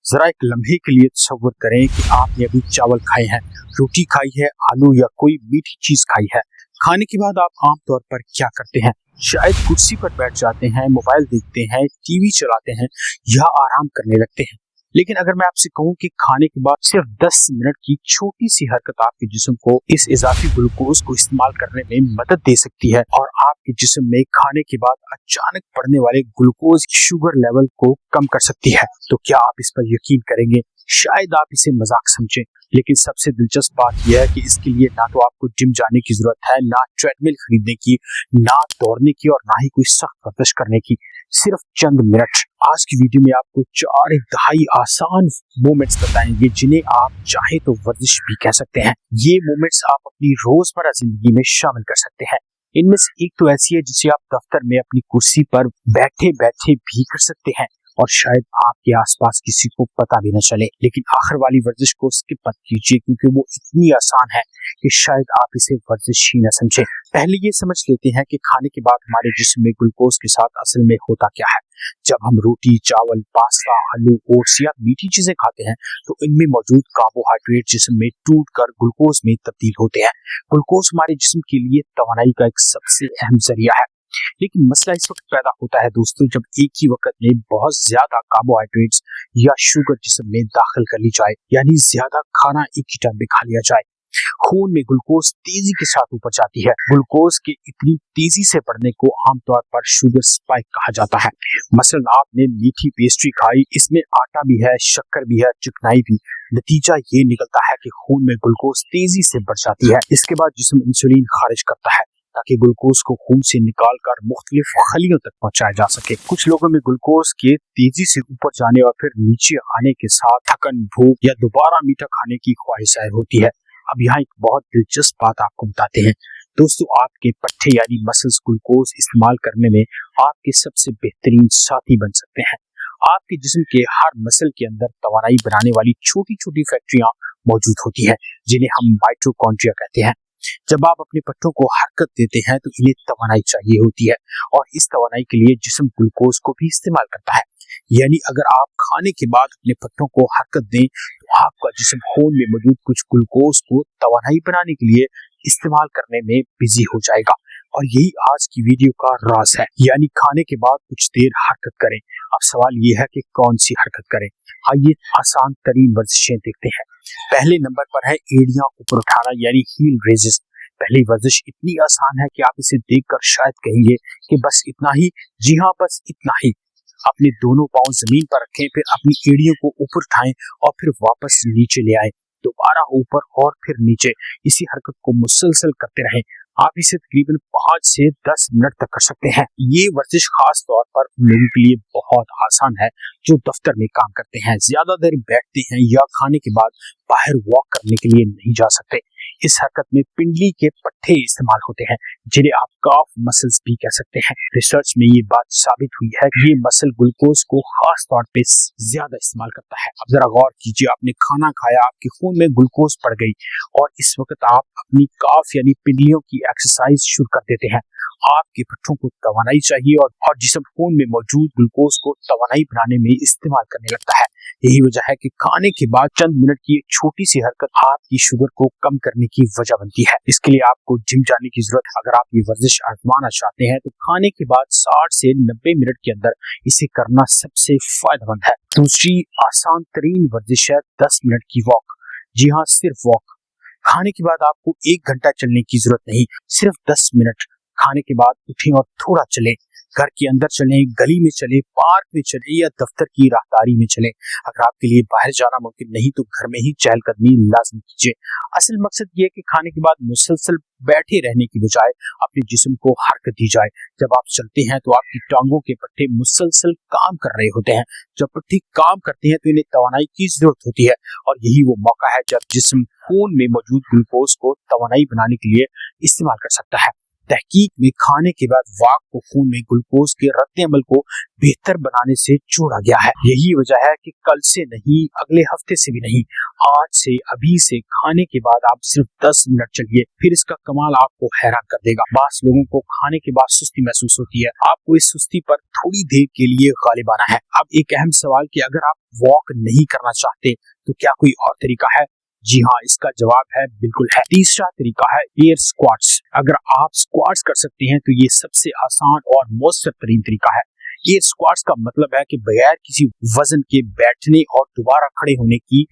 जरा एक लम्हे के लिए तसव्वुर करें कि आपने अभी चावल खाए हैं, रोटी खाई है, आलू या कोई मीठी चीज खाई है। खाने के बाद आप आमतौर पर क्या करते हैं? शायद कुर्सी पर बैठ जाते हैं, मोबाइल देखते हैं, टीवी चलाते हैं या आराम करने लगते हैं। लेकिन अगर मैं आपसे कहूं कि खाने के बाद सिर्फ 10 मिनट की छोटी सी हरकत आपके जिस्म को इस इजाफी ग्लूकोज को इस्तेमाल करने में मदद दे सकती है और आपके जिस्म में खाने के बाद अचानक बढ़ने वाले ग्लूकोज शुगर लेवल को कम कर सकती है, तो क्या आप इस पर यकीन करेंगे? शायद आप इसे मजाक समझें, लेकिन सबसे दिलचस्प बात यह है कि इसके लिए ना तो आपको जिम जाने की जरूरत है, ना ट्रेडमिल खरीदने की, ना दौड़ने की और ना ही कोई सख्त वर्जिश करने की। सिर्फ चंद मिनट। आज की वीडियो में आपको 4 इंतहाई आसान मोमेंट्स बताएंगे जिन्हें आप चाहे तो वर्जिश भी कह सकते हैं। ये मोमेंट्स आप अपनी रोजमर्रा जिंदगी में शामिल कर सकते हैं। इनमें से एक तो ऐसी है जिसे आप दफ्तर में अपनी कुर्सी पर बैठे बैठे भी कर सकते हैं और शायद आपके आसपास किसी को पता भी न चले। लेकिन आखिर वाली वर्जिश को स्किप मत कीजिए क्योंकि वो इतनी आसान है कि शायद आप इसे वर्जिश ही न समझे। पहले ये समझ लेते हैं कि खाने के बाद हमारे जिस्म में ग्लूकोज के साथ असल में होता क्या है। जब हम रोटी, चावल, पास्ता, आलू, ओट्स या मीठी चीजें खाते हैं तो इनमें मौजूद कार्बोहाइड्रेट जिस्म में टूटकर ग्लूकोज में तब्दील होते हैं। ग्लूकोज हमारे जिस्म के लिए तवानाई का एक सबसे अहम जरिया है। लेकिन मसला इस वक्त पैदा होता है दोस्तों, जब एक ही वक्त में बहुत ज्यादा कार्बोहाइड्रेट्स या शुगर जिस्म में दाखिल कर ली जाए, यानी ज्यादा खाना एक ही टाइम में खा लिया जाए। खून में ग्लूकोज तेजी के साथ ऊपर जाती है। ग्लूकोज के इतनी तेजी से बढ़ने को आमतौर पर शुगर स्पाइक कहा जाता है। मसलन आपने मीठी पेस्ट्री खाई, इसमें आटा भी है, शक्कर भी है, चिकनाई भी। नतीजा ये निकलता है कि खून में ग्लूकोज तेजी से बढ़ जाती है। इसके बाद जिस्म इंसुलिन खारिज करता है ताकि ग्लूकोज को खून से निकालकर मुख्तलिफ खलियों तक पहुंचाया जा सके। कुछ लोगों में ग्लूकोज के तेजी से ऊपर जाने और फिर नीचे आने के साथ थकन, भूख या दोबारा मीठा खाने की ख्वाहिश जाहिर होती है। अब यहाँ एक बहुत दिलचस्प बात आपको बताते हैं दोस्तों, आपके पट्टे यानी मसल्स ग्लूकोज इस्तेमाल करने में आपके सबसे बेहतरीन साथी बन सकते हैं। आपके जिस्म के हर मसल के अंदर तवानाई बनाने वाली छोटी छोटी फैक्ट्रियां मौजूद होती हैं जिन्हें हम माइटोकॉन्ड्रिया कहते हैं। जब आप अपने पट्टों को हरकत देते हैं तो इन्हें तवानाई चाहिए होती है और इस तवानाई के लिए जिस्म ग्लूकोज को भी इस्तेमाल करता है। यानी अगर आप खाने के बाद अपने पट्टों को हरकत दें तो आपका जिस्म खून में मौजूद कुछ ग्लूकोज को तवानाई बनाने के लिए इस्तेमाल करने में बिजी हो जाएगा। और यही आज की वीडियो का राज है, यानी खाने के बाद कुछ देर हरकत करें। अब सवाल ये है कि कौन सी हरकत करें। आइए आसान तरीन वर्जिशें देखते हैं। पहले नंबर पर है एड़ियां ऊपर उठाना यानी हील रेजेस। पहली वर्जिश इतनी आसान है कि आप इसे देखकर शायद कहेंगे कि बस इतना ही। जी हाँ, बस इतना ही। अपने दोनों पांव जमीन पर रखें, फिर अपनी एड़ियों को ऊपर उठाएं और फिर वापस नीचे ले आएं। दोबारा ऊपर और फिर नीचे। इसी हरकत को मुसलसल करते रहें। आप इसे तकरीबन 5 से 10 मिनट तक कर सकते हैं। ये वर्जिश खास तौर पर उन लोगों के लिए बहुत आसान है जो दफ्तर में काम करते हैं, ज्यादा देर बैठते हैं या खाने के बाद बाहर वॉक करने के लिए नहीं जा सकते। इस हरकत में पिंडली के पट्टे इस्तेमाल होते हैं जिन्हें आप काफ मसल्स भी कह सकते हैं। रिसर्च में ये बात साबित हुई है कि ये मसल ग्लूकोज को खास तौर पे ज्यादा इस्तेमाल करता है। अब जरा गौर कीजिए, आपने खाना खाया, आपके खून में ग्लूकोज बढ़ गई और इस वक्त आप अपनी काफ यानी पिंडलियों की एक्सरसाइज शुरू कर देते हैं। आपके पट्टों को तवानाई चाहिए और जिस्म खून में मौजूद ग्लूकोज को तवानाई बनाने में इस्तेमाल करने लगता है। यही वजह है कि खाने के बाद चंद मिनट की एक छोटी सी हरकत आपकी शुगर को कम करने की वजह बनती है। इसके लिए आपको जिम जाने की जरूरत। अगर आप ये वर्जिश आजमाना चाहते हैं तो खाने के बाद 60 से 90 मिनट के अंदर इसे करना सबसे फायदेमंद है। दूसरी आसान तरीन वर्जिश है 10 मिनट की वॉक। जी हाँ, सिर्फ वॉक। खाने के बाद आपको 1 घंटा चलने की जरूरत नहीं, सिर्फ 10 मिनट। खाने के बाद उठें और थोड़ा चलें। घर के अंदर चलें, गली में चलें, पार्क में चलें या दफ्तर की राहदारी में चलें। अगर आपके लिए बाहर जाना मुमकिन नहीं तो घर में ही चहलकदमी लाजमी कीजिए। असल मकसद ये है कि खाने के बाद मुसलसल बैठे रहने की बजाय अपने जिस्म को हरकत दी जाए। जब आप चलते हैं तो आपकी टांगों के पट्टे मुसलसल काम कर रहे होते हैं। जब पट्टे काम करते हैं तो इन्हें तवानाई की जरूरत होती है और यही वो मौका है जब जिस्म खून में मौजूद ग्लूकोज को तवानाई बनाने के लिए इस्तेमाल कर सकता है। तहकीक में खाने के बाद वाक को खून में ग्लूकोज के रद्द अमल को बेहतर बनाने से जोड़ा गया है। यही वजह है कि कल से नहीं, अगले हफ्ते से भी नहीं, आज से, अभी से खाने के बाद आप सिर्फ 10 मिनट चलिए, फिर इसका कमाल आपको हैरान कर देगा। बास लोगों को खाने के बाद सुस्ती महसूस होती है, आपको इस सुस्ती पर थोड़ी देर के लिए गालिब आना है। अब एक अहम सवाल कि अगर आप वॉक नहीं करना चाहते तो क्या कोई और तरीका है? जी हाँ, इसका जवाब है बिल्कुल है। तीसरा तरीका है एयर स्क्वाट्स। अगर आप स्क्वाट्स कर सकते हैं तो ये सबसे आसान और मौसर तरीन तरीका है। एयर स्क्वाट्स का मतलब है कि बगैर किसी वजन के बैठने और दोबारा खड़े होने की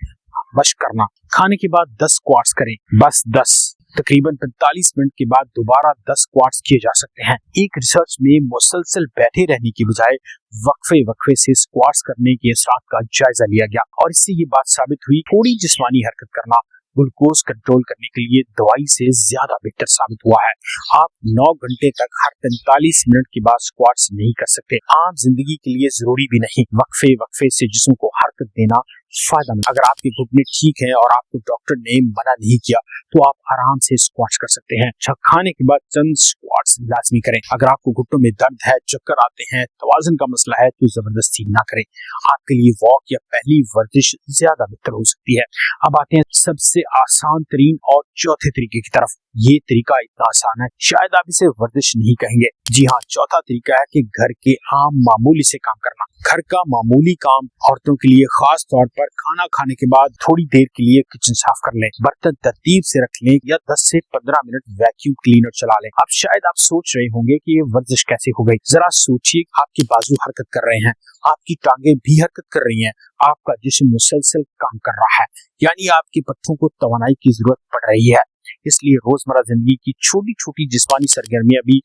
मशक करना। खाने के बाद 10 स्क्वाट्स करें, बस 10। तकरीबन 45 मिनट के बाद दोबारा 10 स्क्वाट्स किए जा सकते हैं। एक रिसर्च में मुसलसल बैठे रहने की बजाय वक्फे वक्फे से स्क्वाट्स करने के असरात का जायजा लिया गया और इससे ये बात साबित हुई थोड़ी जिस्मानी हरकत करना ग्लूकोज कंट्रोल करने के लिए दवाई से ज्यादा बेहतर साबित हुआ है। आप 9 घंटे तक हर 45 मिनट के बाद स्क्वाट्स नहीं कर सकते। आम जिंदगी के लिए जरूरी भी नहीं। वक्फे वक्फे से जिस्म को हरकत देना फायदेमंद। अगर आपके घुटने ठीक हैं और आपको डॉक्टर ने मना नहीं किया तो आप आराम से स्क्वाट्स कर सकते हैं। खाने के बाद चंद स्क्वाट्स लाजमी करें। अगर आपको घुटनों में दर्द है, चक्कर आते हैं, तवाज़ुन का मसला है तो जबरदस्ती ना करें। आपके लिए वॉक या पहली वर्जिश ज्यादा बेहतर हो सकती है। अब आते हैं सबसे आसान तरीन और चौथे तरीके की तरफ। ये तरीका इतना आसान है शायद आप इसे वर्जिश नहीं कहेंगे। जी हाँ, चौथा तरीका है कि घर के आम मामूली से काम करना। घर का मामूली काम औरतों के लिए खास तौर पर खाना खाने के बाद थोड़ी देर के लिए किचन साफ कर लें, बर्तन तरतीब से रख लें या 10 से 15 मिनट वैक्यूम क्लीनर चला लें। अब शायद आप सोच रहे होंगे कि ये वर्जिश कैसे हो गई। जरा सोचिए, आपके बाजू हरकत कर रहे हैं, आपकी टांगे भी हरकत कर रही हैं, आपका जिस्म मुसलसल काम कर रहा है, यानी आपके पट्टों को तवानाई की जरूरत पड़ रही है। इसलिए रोजमर्रा जिंदगी की छोटी छोटी जिस्मानी सरगर्मियां भी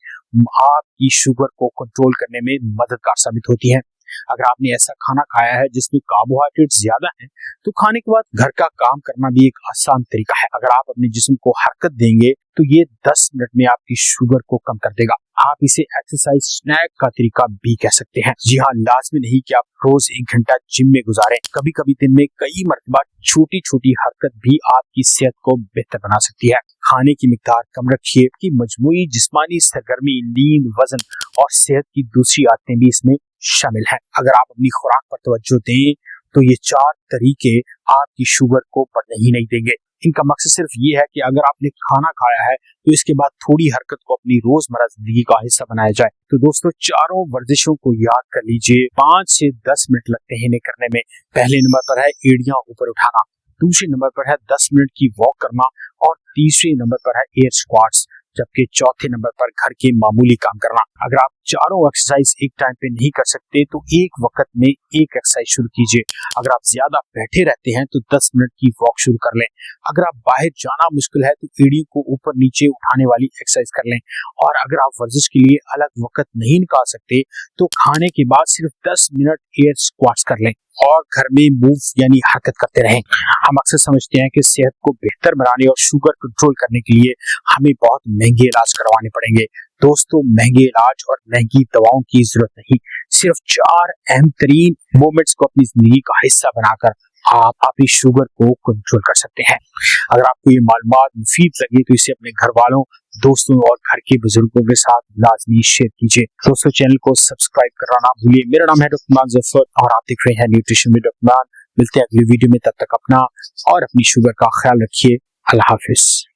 आपकी शुगर को कंट्रोल करने में मददगार साबित होती हैं। अगर आपने ऐसा खाना खाया है जिसमें कार्बोहाइड्रेट ज्यादा है तो खाने के बाद घर का काम करना भी एक आसान तरीका है। अगर आप अपने जिस्म को हरकत देंगे तो ये 10 मिनट में आपकी शुगर को कम कर देगा। आप इसे एक्सरसाइज स्नैक का तरीका भी कह सकते हैं। जी हाँ, लाजमी नहीं कि आप रोज 1 घंटा जिम में गुजारें। कभी कभी दिन में कई मरतबा छोटी छोटी हरकत भी आपकी सेहत को बेहतर बना सकती है। खाने की मिकदार कम रखिए कि मजमूई जिस्मानी सरगर्मी, नींद, वजन और सेहत की दूसरी आदतें भी इसमें शामिल हैं। अगर आप अपनी खुराक पर तवज्जो दें तो ये 4 तरीके आपकी शुगर को बढ़ने ही नहीं देंगे। इनका मकसद सिर्फ ये है कि अगर आपने खाना खाया है तो इसके बाद थोड़ी हरकत को अपनी रोजमर्रा जिंदगी का हिस्सा बनाया जाए। तो दोस्तों, चारों वर्जिशों को याद कर लीजिए। 5 से 10 मिनट लगते हैं इन्हें करने में। पहले नंबर पर है एड़ियां ऊपर उठाना, दूसरे नंबर पर है 10 मिनट की वॉक करना और तीसरे नंबर पर है एयर स्क्वाट्स, जबकि चौथे नंबर पर घर के मामूली काम करना। अगर आप चारों एक्सरसाइज एक टाइम पे नहीं कर सकते तो एक वक्त में एक एक्सरसाइज शुरू कीजिए। अगर आप ज्यादा बैठे रहते हैं तो 10 मिनट की वॉक शुरू कर लें। अगर आप बाहर जाना मुश्किल है तो एड़ी को ऊपर नीचे उठाने वाली एक्सरसाइज कर लें। और अगर आप वर्जिश के लिए अलग वक्त नहीं निकाल सकते तो खाने के बाद सिर्फ 10 मिनट एयर स्क्वाट्स कर लें और घर में मूव यानी हरकत करते रहें। हम अक्सर समझते हैं कि सेहत को बेहतर बनाने और शुगर कंट्रोल करने के लिए हमें बहुत महंगे इलाज करवाने पड़ेंगे। दोस्तों, महंगे इलाज और महंगी दवाओं की जरूरत नहीं। सिर्फ 4 अहम तरीन मोमेंट्स को अपनी जिंदगी का हिस्सा बनाकर आप अपनी शुगर को कंट्रोल कर सकते हैं। अगर आपको ये मालूमात मुफीद लगी तो इसे अपने घर वालों, दोस्तों और घर के बुजुर्गों के साथ लाजमी शेयर कीजिए। दोस्तों, चैनल को सब्सक्राइब करना ना भूलिए। मेरा नाम है डॉक्टर मान जफर और आप देख रहे हैं न्यूट्रिशन विद डॉक्टर मान। मिलते हैं अगली वीडियो में, तब तक अपना और अपनी शुगर का ख्याल रखिए। अल्लाह हाफिज।